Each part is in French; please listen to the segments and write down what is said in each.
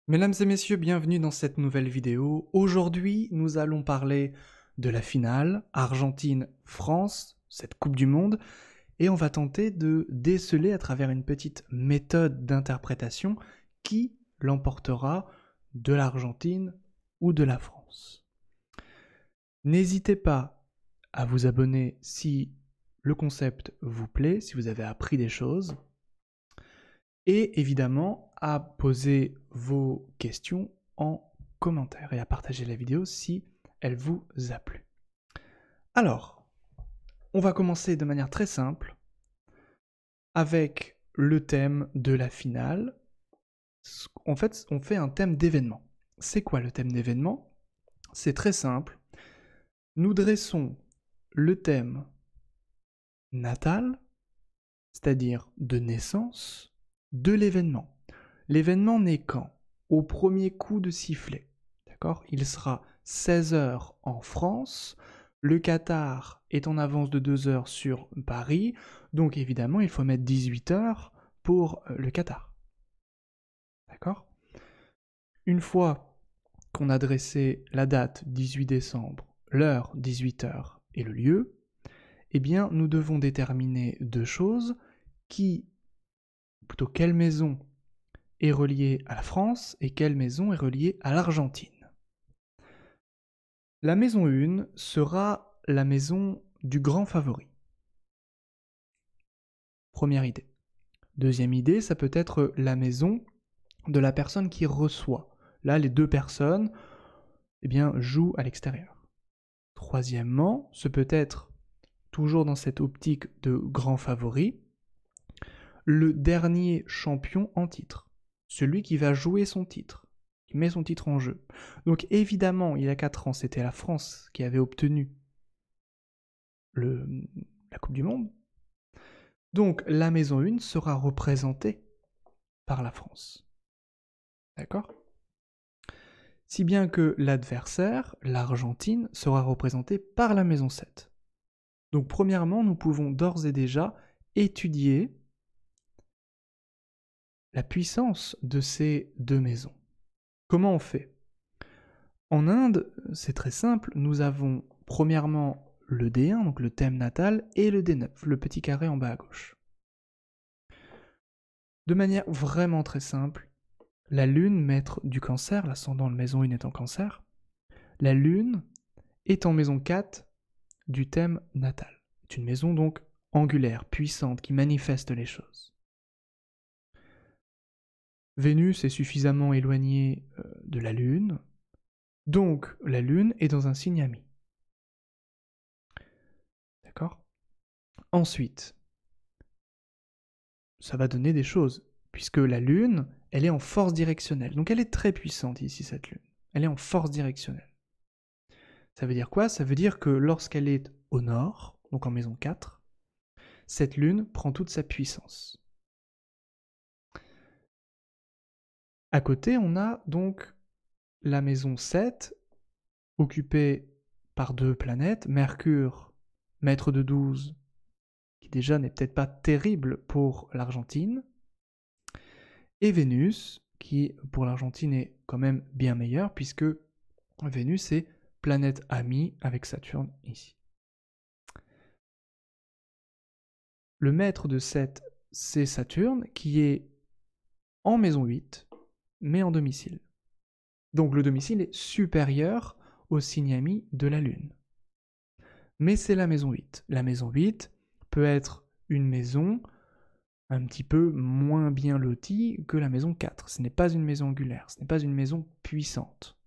Mesdames et messieurs, bienvenue dans cette nouvelle vidéo. Aujourd'hui, nous allons parler de la finale Argentine-France, cette Coupe du Monde, et on va tenter de déceler à travers une petite méthode d'interprétation qui l'emportera, de l'Argentine ou de la France. N'hésitez pas à vous abonner si le concept vous plaît, si vous avez appris des choses, et évidemment à poser vos questions en commentaire et à partager la vidéo si elle vous a plu. Alors, on va commencer de manière très simple avec le thème de la finale. En fait, on fait un thème d'événement. C'est quoi le thème d'événement? C'est très simple. Nous dressons le thème natal, c'est-à-dire de naissance, de l'événement. L'événement naît quand? Au premier coup de sifflet. D'accord? Il sera 16 h en France. Le Qatar est en avance de 2 heures sur Paris. Donc évidemment, il faut mettre 18 h pour le Qatar. D'accord? Une fois qu'on a dressé la date 18 décembre, l'heure 18 h et le lieu, eh bien, nous devons déterminer deux choses quelle maison est reliée à la France et quelle maison est reliée à l'Argentine. La maison 1 sera la maison du grand favori. Première idée. Deuxième idée, ça peut être la maison de la personne qui reçoit. Là, les deux personnes jouent à l'extérieur. Troisièmement, ce peut être, toujours dans cette optique de grand favori, le dernier champion en titre. Celui qui va jouer son titre, qui met son titre en jeu. Donc évidemment, il y a 4 ans, c'était la France qui avait obtenu la Coupe du Monde. Donc la maison 1 sera représentée par la France. D'accord? Si bien que l'adversaire, l'Argentine, sera représentée par la maison 7. Donc premièrement, nous pouvons d'ores et déjà étudier la puissance de ces deux maisons. Comment on fait? En Inde, c'est très simple, nous avons premièrement le D1, donc le thème natal, et le D9, le petit carré en bas à gauche. De manière vraiment très simple, la lune, maître du cancer, l'ascendant de maison 1 est en cancer, la lune est en maison 4 du thème natal. C'est une maison donc angulaire, puissante, qui manifeste les choses. Vénus est suffisamment éloignée de la lune, donc la lune est dans un signe ami. D'accord? Ensuite, ça va donner des choses, puisque la lune, elle est en force directionnelle. Donc elle est très puissante ici, cette lune. Elle est en force directionnelle. Ça veut dire quoi? Ça veut dire que lorsqu'elle est au nord, donc en maison 4, cette lune prend toute sa puissance. À côté, on a donc la maison 7, occupée par deux planètes, Mercure, maître de 12, qui déjà n'est peut-être pas terrible pour l'Argentine, et Vénus, qui pour l'Argentine est quand même bien meilleure, puisque Vénus est planète amie avec Saturne ici. Le maître de 7, c'est Saturne, qui est en maison 8, mais en domicile. Donc le domicile est supérieur au signe ami de la Lune. Mais c'est la maison 8. La maison 8 peut être une maison un petit peu moins bien lotie que la maison 4. Ce n'est pas une maison angulaire, ce n'est pas une maison puissante.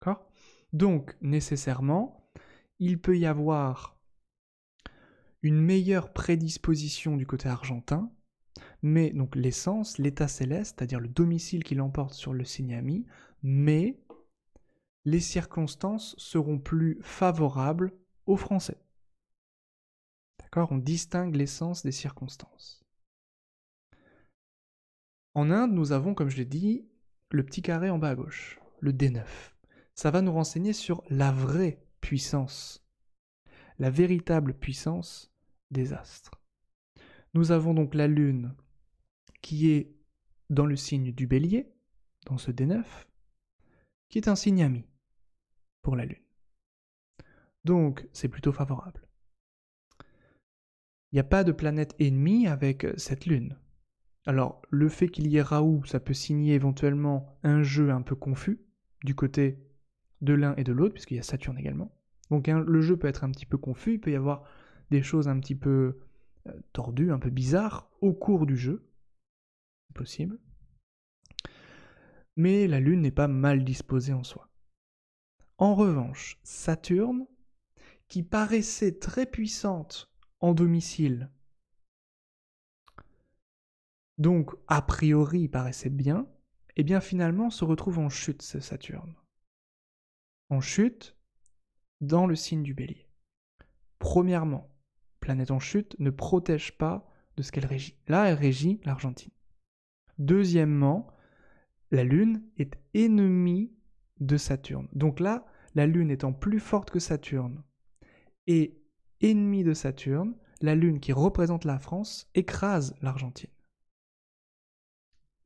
D'accord? Donc, nécessairement, il peut y avoir une meilleure prédisposition du côté argentin, mais donc l'essence, l'état céleste, c'est-à-dire le domicile qui l'emporte sur le signe ami, mais les circonstances seront plus favorables aux Français. D'accord? On distingue l'essence des circonstances. En Inde, nous avons, comme je l'ai dit, le petit carré en bas à gauche, le D9. Ça va nous renseigner sur la vraie puissance, la véritable puissance des astres. Nous avons donc la Lune qui est dans le signe du Bélier, dans ce D9, qui est un signe ami pour la Lune. Donc, c'est plutôt favorable. Il n'y a pas de planète ennemie avec cette Lune. Alors, le fait qu'il y ait Raoult, ça peut signer éventuellement un jeu un peu confus du côté de l'un et de l'autre, puisqu'il y a Saturne également. Donc le jeu peut être un petit peu confus, il peut y avoir des choses un petit peu tordues, un peu bizarres au cours du jeu. C'est possible. Mais la Lune n'est pas mal disposée en soi. En revanche, Saturne, qui paraissait très puissante en domicile, donc a priori paraissait bien, et bien finalement se retrouve en chute, ce Saturne. En chute, dans le signe du Bélier. Premièrement, planète en chute ne protège pas de ce qu'elle régit. Là, elle régit l'Argentine. Deuxièmement, la Lune est ennemie de Saturne. Donc là, la Lune étant plus forte que Saturne et ennemie de Saturne, la Lune qui représente la France écrase l'Argentine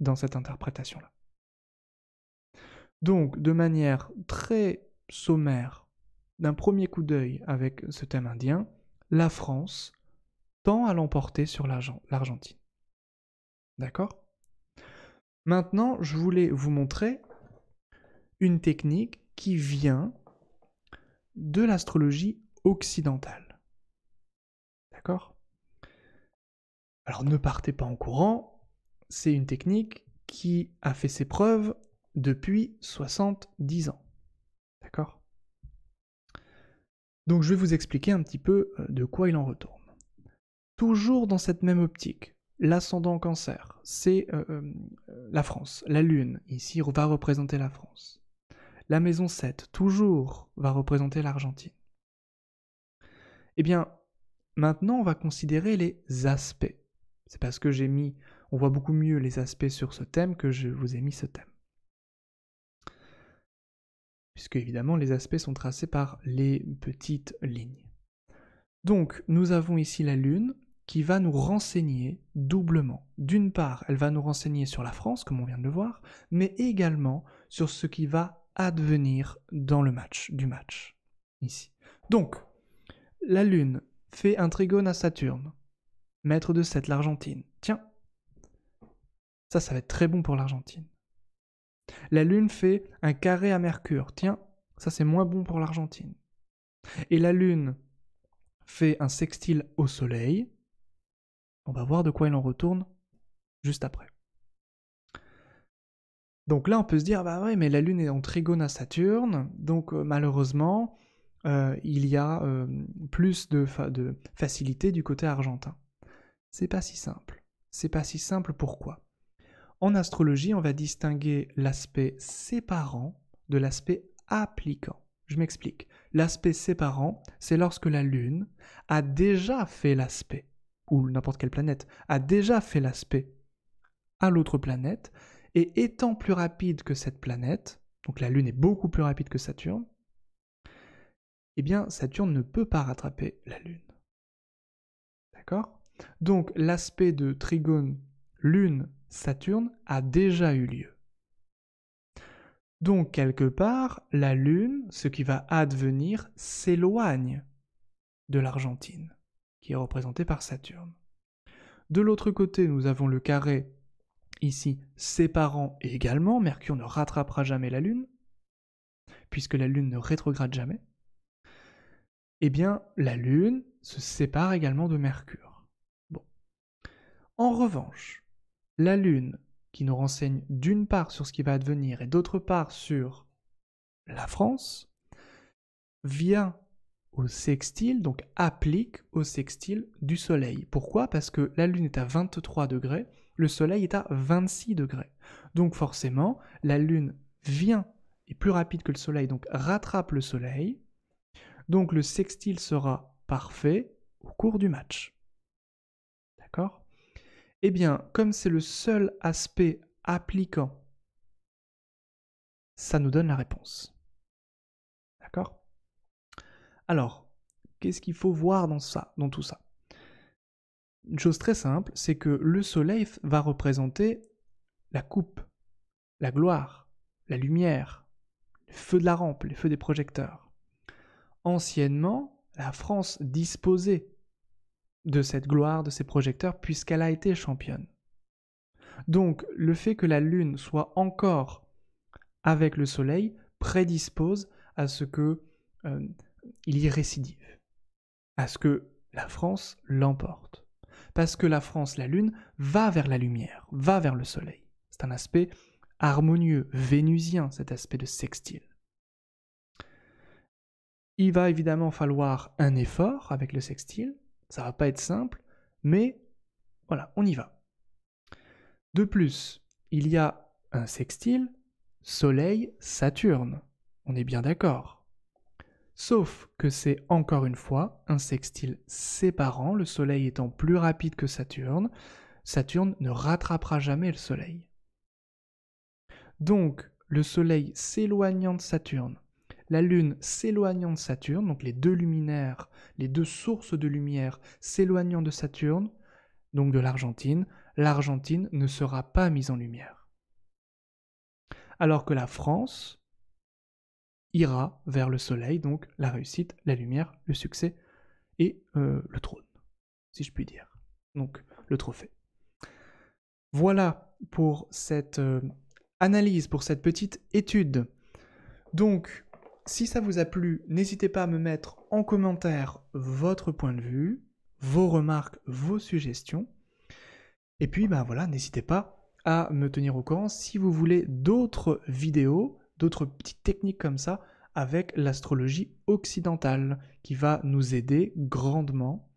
dans cette interprétation-là. Donc, de manière très sommaire, d'un premier coup d'œil avec ce thème indien, la France tend à l'emporter sur l'Argentine. D'accord ? Maintenant, je voulais vous montrer une technique qui vient de l'astrologie occidentale. D'accord ? Alors ne partez pas en courant, c'est une technique qui a fait ses preuves depuis 70 ans. D'accord ? Donc je vais vous expliquer un petit peu de quoi il en retourne. Toujours dans cette même optique, l'ascendant en Cancer, c'est la France. La Lune, ici, va représenter la France. La maison 7, toujours, va représenter l'Argentine. Eh bien, maintenant, on va considérer les aspects. C'est parce que on voit beaucoup mieux les aspects sur ce thème que je vous ai mis ce thème. Puisque, évidemment, les aspects sont tracés par les petites lignes. Donc, nous avons ici la Lune qui va nous renseigner doublement. D'une part, elle va nous renseigner sur la France, comme on vient de le voir, mais également sur ce qui va advenir dans le match, ici. Donc, la Lune fait un trigone à Saturne, maître de 7, l'Argentine. Tiens, ça va être très bon pour l'Argentine. La Lune fait un carré à Mercure. Tiens, ça c'est moins bon pour l'Argentine. Et la Lune fait un sextile au Soleil. On va voir de quoi il en retourne juste après. Donc là, on peut se dire, bah ouais, mais la Lune est en trigone à Saturne, donc malheureusement, il y a plus de facilité du côté argentin. C'est pas si simple. C'est pas si simple, pourquoi ? En astrologie, on va distinguer l'aspect séparant de l'aspect appliquant. Je m'explique. L'aspect séparant, c'est lorsque la Lune a déjà fait l'aspect, ou n'importe quelle planète, a déjà fait l'aspect à l'autre planète, et étant plus rapide que cette planète, donc la Lune est beaucoup plus rapide que Saturne, eh bien Saturne ne peut pas rattraper la Lune. D'accord ? Donc l'aspect de trigone Lune-Saturne a déjà eu lieu. Donc quelque part, la Lune, ce qui va advenir, s'éloigne de l'Argentine, qui est représentée par Saturne. De l'autre côté, nous avons le carré ici séparant également, Mercure ne rattrapera jamais la Lune, puisque la Lune ne rétrograde jamais. Eh bien, la Lune se sépare également de Mercure. Bon. En revanche, la Lune, qui nous renseigne d'une part sur ce qui va advenir et d'autre part sur la France, vient au sextile, donc applique au sextile du Soleil. Pourquoi ? Parce que la Lune est à 23 degrés, le Soleil est à 26 degrés. Donc forcément, la Lune est plus rapide que le Soleil, donc rattrape le Soleil. Donc le sextile sera parfait au cours du match. D'accord ? Eh bien, comme c'est le seul aspect appliquant, ça nous donne la réponse. D'accord ? Alors, qu'est-ce qu'il faut voir dans tout ça ? Une chose très simple, c'est que le Soleil va représenter la coupe. la gloire, la lumière, les feux de la rampe, les feux des projecteurs. Anciennement, la France disposait de cette gloire, de ces projecteurs, puisqu'elle a été championne. Donc, le fait que la Lune soit encore avec le Soleil prédispose à ce que il y ait récidive, à ce que la France l'emporte. Parce que la France, la Lune, va vers la lumière, va vers le Soleil. C'est un aspect harmonieux, vénusien, cet aspect de sextile. Il va évidemment falloir un effort avec le sextile, ça va pas être simple, mais voilà, on y va. De plus, il y a un sextile Soleil-Saturne, on est bien d'accord. Sauf que c'est encore une fois un sextile séparant, le Soleil étant plus rapide que Saturne, Saturne ne rattrapera jamais le Soleil. Donc, le Soleil s'éloignant de Saturne, la Lune s'éloignant de Saturne, donc les deux luminaires, les deux sources de lumière s'éloignant de Saturne, donc de l'Argentine, l'Argentine ne sera pas mise en lumière. Alors que la France ira vers le Soleil, donc la réussite, la lumière, le succès et le trône, si je puis dire. Donc le trophée. Voilà pour cette analyse, pour cette petite étude. Donc, si ça vous a plu, n'hésitez pas à me mettre en commentaire votre point de vue, vos remarques, vos suggestions. Et puis, ben voilà, n'hésitez pas à me tenir au courant si vous voulez d'autres vidéos, d'autres petites techniques comme ça avec l'astrologie occidentale qui va nous aider grandement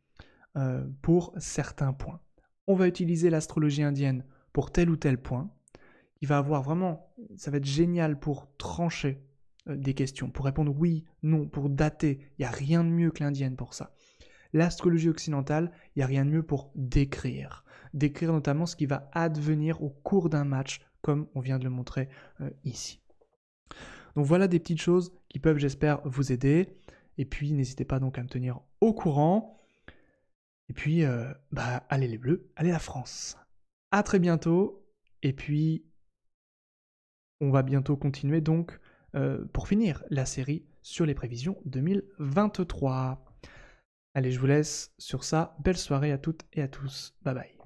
pour certains points. On va utiliser l'astrologie indienne pour tel ou tel point. Il va avoir vraiment, ça va être génial pour trancher des questions, pour répondre oui, non, pour dater. Il n'y a rien de mieux que l'indienne pour ça. L'astrologie occidentale, il n'y a rien de mieux pour décrire. Décrire notamment ce qui va advenir au cours d'un match, comme on vient de le montrer ici. Donc voilà des petites choses qui peuvent, j'espère, vous aider. Et puis, n'hésitez pas donc à me tenir au courant. Et puis, allez les Bleus, allez la France. À très bientôt. Et puis, on va bientôt continuer donc pour finir la série sur les prévisions 2023. Allez, je vous laisse sur ça. Belle soirée à toutes et à tous. Bye bye.